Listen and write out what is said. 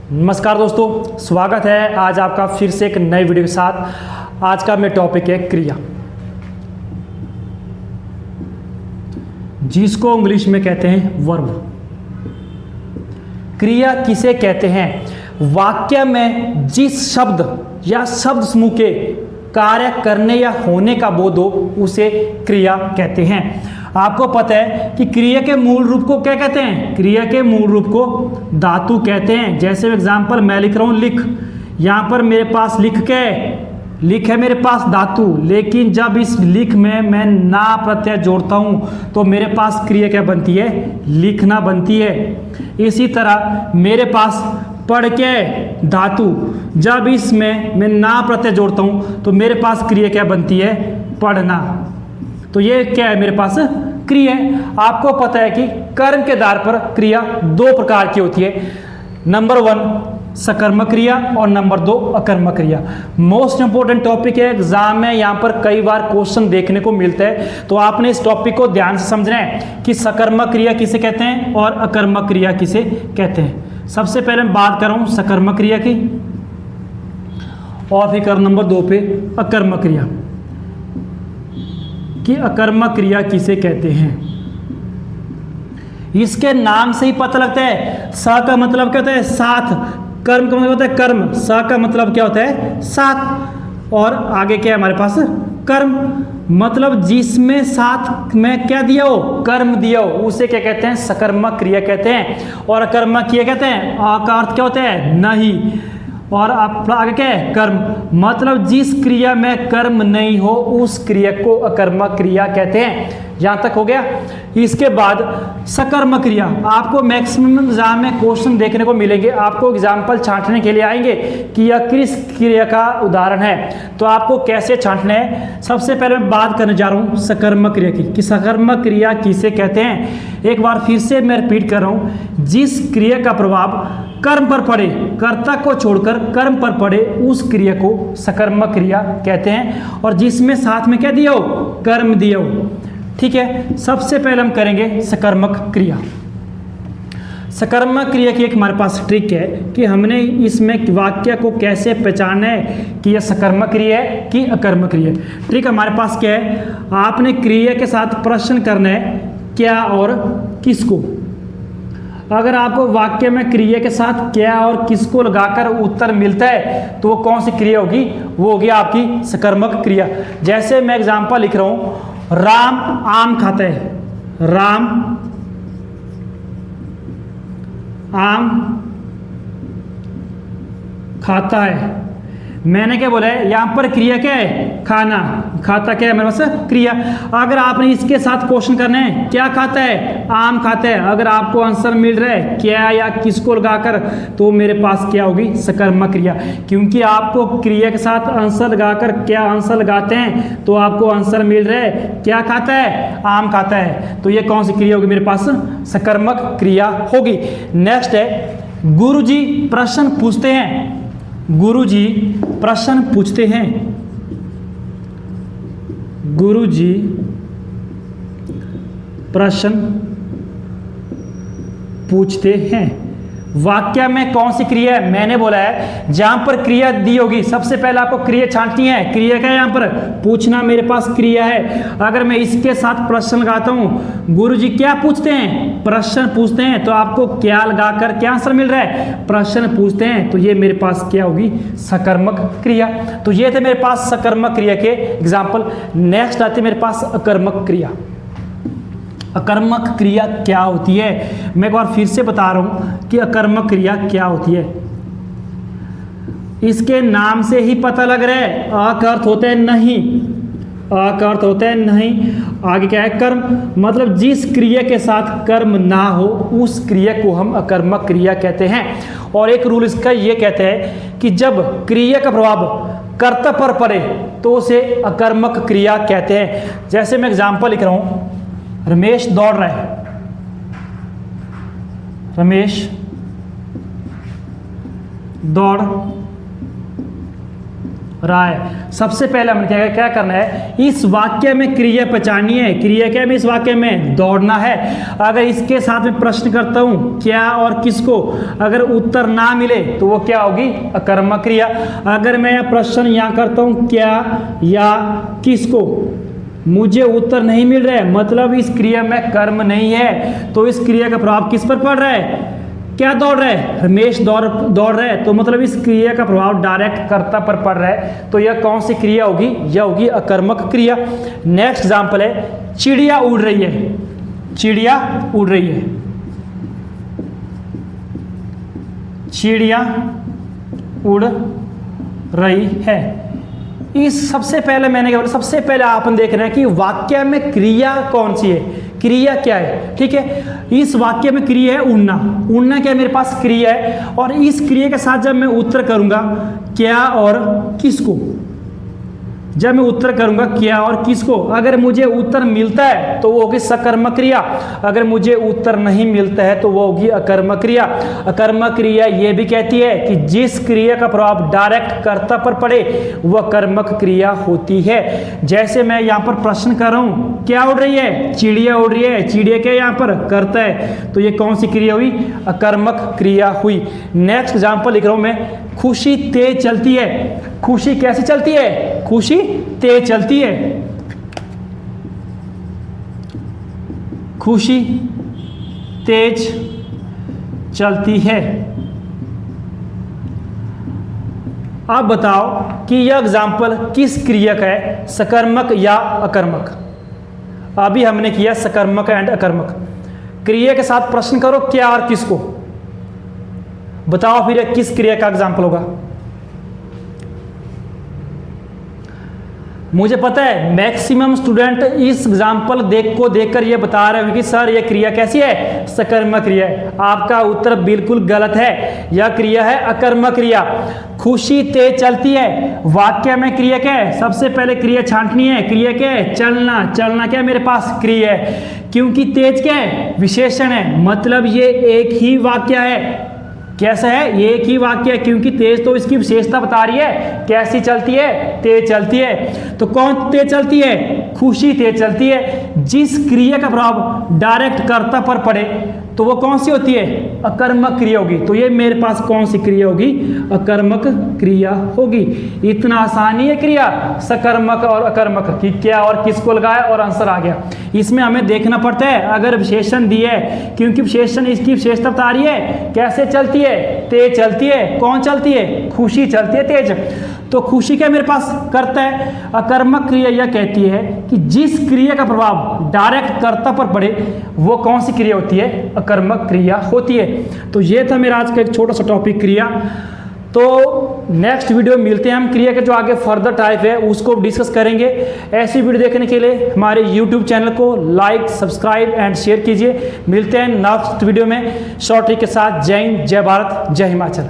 नमस्कार दोस्तों, स्वागत है आज आपका फिर से एक नए वीडियो के साथ। आज का मेरा टॉपिक है क्रिया, जिसको इंग्लिश में कहते हैं वर्ब। क्रिया किसे कहते हैं? वाक्य में जिस शब्द या शब्द समूह के कार्य करने या होने का बोध हो उसे क्रिया कहते हैं। आपको पता है कि क्रिया के मूल रूप को क्या कहते हैं? क्रिया के मूल रूप को धातु कहते हैं। जैसे एग्जांपल मैं लिख रहा हूँ लिख, यहाँ पर मेरे पास लिख है मेरे पास धातु, लेकिन जब इस लिख में मैं ना प्रत्यय जोड़ता हूँ तो मेरे पास क्रिया क्या बनती है? लिखना बनती है। इसी तरह मेरे पास पढ़ के धातु, जब इसमें मैं ना प्रत्यय जोड़ता हूँ तो मेरे पास क्रिया क्या बनती है? पढ़ना। तो ये क्या है? मेरे पास क्रिया है। आपको पता है कि कर्म के आधार पर क्रिया दो प्रकार की होती है। नंबर 1 सकर्मक क्रिया और नंबर 2 अकर्मक क्रिया। मोस्ट इंपोर्टेंट टॉपिक है, एग्जाम में यहाँ पर कई बार क्वेश्चन देखने को मिलता है, तो आपने इस टॉपिक को ध्यान से समझना है कि सकर्मक क्रिया किसे कहते हैं और अकर्मक क्रिया किसे कहते हैं। सबसे पहले मैं बात कर रहा हूँ सकर्मक क्रिया की और फिर कर नंबर 2 पे अकर्मक क्रिया कि अकर्मक क्रिया किसे कहते हैं। इसके नाम से ही पता लगता है। स का मतलब क्या होता है? साथ। कर्म का मतलब होता है कर्म। स का मतलब क्या होता है? साथ। और आगे क्या है हमारे पास? कर्म, मतलब जिसमें साथ में क्या दिया हो? कर्म दिया हो, उसे क्या कहते हैं? सकर्मक क्रिया कहते हैं। और अकर्मक क्रिया कहते हैं। अ का अर्थ क्या होता है? नहीं। और आप आगे क्या है? कर्म, मतलब जिस क्रिया में कर्म नहीं हो उस क्रिया को अकर्मक क्रिया कहते हैं। यहाँ तक हो गया। इसके बाद सकर्मक क्रिया। आपको मैक्सिमम एग्जाम में क्वेश्चन देखने को मिलेंगे, आपको एग्जाम्पल छांटने के लिए आएंगे कि यह किस क्रिया का उदाहरण है, तो आपको कैसे छांटना है। सबसे पहले मैं बात करने जा रहा हूँ सकर्मक क्रिया की कि सकर्मक क्रिया किसे कहते हैं। एक बार फिर से मैं रिपीट कर रहा हूँ, जिस क्रिया का प्रभाव कर्म पर पड़े, कर्ता को छोड़कर कर्म पर पड़े, उस क्रिया को सकर्मक क्रिया कहते हैं। और जिसमें साथ में क्या दिया हो? कर्म दिया हो। ठीक है, सबसे पहले हम करेंगे सकर्मक क्रिया। सकर्मक क्रिया की एक हमारे पास ट्रिक है कि हमने इसमें वाक्य को कैसे पहचानना है कि यह सकर्मक क्रिया है कि अकर्मक क्रिया है। ट्रिक हमारे पास क्या है? आपने क्रिया के साथ प्रश्न करना है, क्या और किसको। अगर आपको वाक्य में क्रिया के साथ क्या और किसको लगाकर उत्तर मिलता है तो वो कौन सी क्रिया होगी? वो होगी आपकी सकर्मक क्रिया। जैसे मैं एग्जांपल लिख रहा हूं, राम आम खाता है। राम आम खाता है। मैंने क्या बोला है? यहाँ पर क्रिया क्या है? खाना। खाता क्या है मेरे पास? क्रिया। अगर आपने इसके साथ क्वेश्चन करना है, क्या खाता है? आम खाता है। अगर आपको आंसर मिल रहा है क्या या किसको लगाकर, तो मेरे पास क्या होगी? सकर्मक क्रिया। क्योंकि आपको क्रिया के साथ आंसर लगाकर क्या आंसर लगाते हैं तो आपको आंसर मिल रहा है क्या खाता है? आम खाता है। तो ये कौन सी क्रिया होगी मेरे पास? सकर्मक क्रिया होगी। नेक्स्ट है गुरुजी प्रश्न पूछते हैं। गुरुजी प्रश्न पूछते हैं। गुरुजी प्रश्न पूछते हैं। वाक्य में कौन सी क्रिया है? मैंने बोला है जहां पर क्रिया दी होगी सबसे पहले आपको क्रिया छांटनी है। क्रिया क्या है? यहाँ पर पूछना मेरे पास क्रिया है। अगर मैं इसके साथ प्रश्न लगाता हूं, गुरुजी क्या पूछते हैं? प्रश्न पूछते हैं, तो आपको क्या लगाकर क्या आंसर मिल रहा है? प्रश्न पूछते हैं। तो ये मेरे पास क्या होगी? सकर्मक क्रिया। तो ये थे मेरे पास सकर्मक क्रिया के एग्जाम्पल। नेक्स्ट आती है मेरे पास अकर्मक क्रिया। अकर्मक क्रिया क्या होती है? मैं एक बार फिर से बता रहा हूं कि अकर्मक क्रिया क्या होती है। इसके नाम से ही पता लग रहा है। अ का अर्थ होता है नहीं। अ का अर्थ होता है नहीं। आगे क्या है? कर्म, मतलब जिस क्रिया के साथ कर्म ना हो उस क्रिया को हम अकर्मक क्रिया कहते हैं। और एक रूल इसका ये कहते हैं कि जब क्रिया का प्रभाव कर्ता पर पड़े तो उसे अकर्मक क्रिया कहते हैं। जैसे मैं एग्जाम्पल लिख रहा हूं, रमेश दौड़ रहा है। रमेश दौड़ रहा है। सबसे पहले हमें क्या करना है, इस वाक्य में क्रिया पहचाननी है। क्रिया क्या है, इस वाक्य में दौड़ना है। अगर इसके साथ में प्रश्न करता हूँ क्या और किसको, अगर उत्तर ना मिले तो वो क्या होगी, अकर्मक क्रिया। अगर मैं प्रश्न यहाँ करता हूँ क्या या किसको, मुझे उत्तर नहीं मिल रहा है, मतलब इस क्रिया में कर्म नहीं है, तो इस क्रिया का प्रभाव किस पर पड़ रहा है, क्या दौड़ रहा है, रमेश दौड़ रहा है, तो मतलब इस क्रिया का प्रभाव डायरेक्ट कर्ता पर पड़ रहा है। तो यह कौन सी क्रिया होगी, यह होगी अकर्मक क्रिया। नेक्स्ट एग्जांपल है, चिड़िया उड़ रही है। चिड़िया उड़ रही है, चिड़िया उड़ रही है। इस सबसे पहले मैंने क्या बोला, सबसे पहले आपने देख रहे हैं कि वाक्य में क्रिया कौन सी है, क्रिया क्या है। ठीक है, इस वाक्य में क्रिया है उड़ना। उड़ना क्या मेरे पास क्रिया है, और इस क्रिया के साथ जब मैं उत्तर करूंगा क्या और किसको, जब मैं उत्तर करूंगा क्या और किसको, अगर मुझे उत्तर मिलता है तो वो होगी सकर्मक क्रिया, अगर मुझे उत्तर नहीं मिलता है तो वो होगी अकर्मक क्रिया। अकर्मक क्रिया ये भी कहती है कि जिस क्रिया का प्रभाव डायरेक्ट कर्ता पर पड़े वह कर्मक क्रिया होती है। जैसे मैं यहाँ पर प्रश्न कर रहा हूँ, क्या उड़ रही है, चिड़िया उड़ रही है। चिड़िया क्या यहाँ पर कर्ता है, तो ये कौन सी क्रिया हुई, अकर्मक क्रिया हुई। नेक्स्ट एग्जाम्पल लिख रहा हूँ मैं, खुशी तेज चलती है। खुशी कैसे चलती है, खुशी तेज चलती है। खुशी तेज चलती है। अब बताओ कि यह एग्जाम्पल किस क्रिया का है, सकर्मक या अकर्मक। अभी हमने किया सकर्मक एंड अकर्मक। क्रिया के साथ प्रश्न करो क्या और किसको, बताओ फिर किस क्रिया का एग्जाम्पल होगा। मुझे पता है मैक्सिमम स्टूडेंट इस एग्जाम्पल देखकर ये बता रहे हैं कि सर ये क्रिया कैसी है, सकर्मक क्रिया है। आपका उत्तर बिल्कुल गलत है, यह क्रिया है अकर्मक क्रिया। खुशी तेज चलती है, वाक्य में क्रिया क्या है, सबसे पहले क्रिया छांटनी है। क्रिया क्या है, चलना। चलना क्या है मेरे पास, क्रिया है। क्योंकि तेज क्या है, विशेषण है, मतलब ये एक ही वाक्य है। कैसा है, ये एक ही वाक्य है, क्योंकि तेज तो इसकी विशेषता बता रही है, कैसी चलती है, तेज चलती है। तो कौन तेज चलती है, खुशी तेज चलती है। जिस क्रिया का प्रभाव डायरेक्ट कर्ता पर पड़े तो वो कौन सी होती है, अकर्मक क्रिया होगी। तो ये मेरे पास कौन सी क्रिया होगी, अकर्मक क्रिया होगी। इतना आसानी है क्रिया सकर्मक और अकर्मक कि क्या और किसको लगाया और आंसर आ गया। इसमें हमें देखना पड़ता है अगर विशेषण दिए है, क्योंकि विशेषण इसकी विशेषता बता रही है, कैसे चलती है, तेज चलती है। कौन चलती है, खुशी चलती है तेज। तो खुशी क्या मेरे पास करता है। अकर्मक क्रिया यह कहती है कि जिस क्रिया का प्रभाव डायरेक्ट कर्ता पर पड़े वो कौन सी क्रिया होती है, अकर्मक क्रिया होती है। तो ये था मेरा आज का एक छोटा सा टॉपिक क्रिया। तो नेक्स्ट वीडियो मिलते हैं हम, क्रिया के जो आगे फर्दर टाइप है उसको डिस्कस करेंगे। ऐसी वीडियो देखने के लिए हमारे यूट्यूब चैनल को लाइक, सब्सक्राइब एंड शेयर कीजिए। मिलते हैं नेक्स्ट वीडियो में शॉर्ट ट्रिक के साथ। जय हिंद, जय भारत, जय हिमाचल।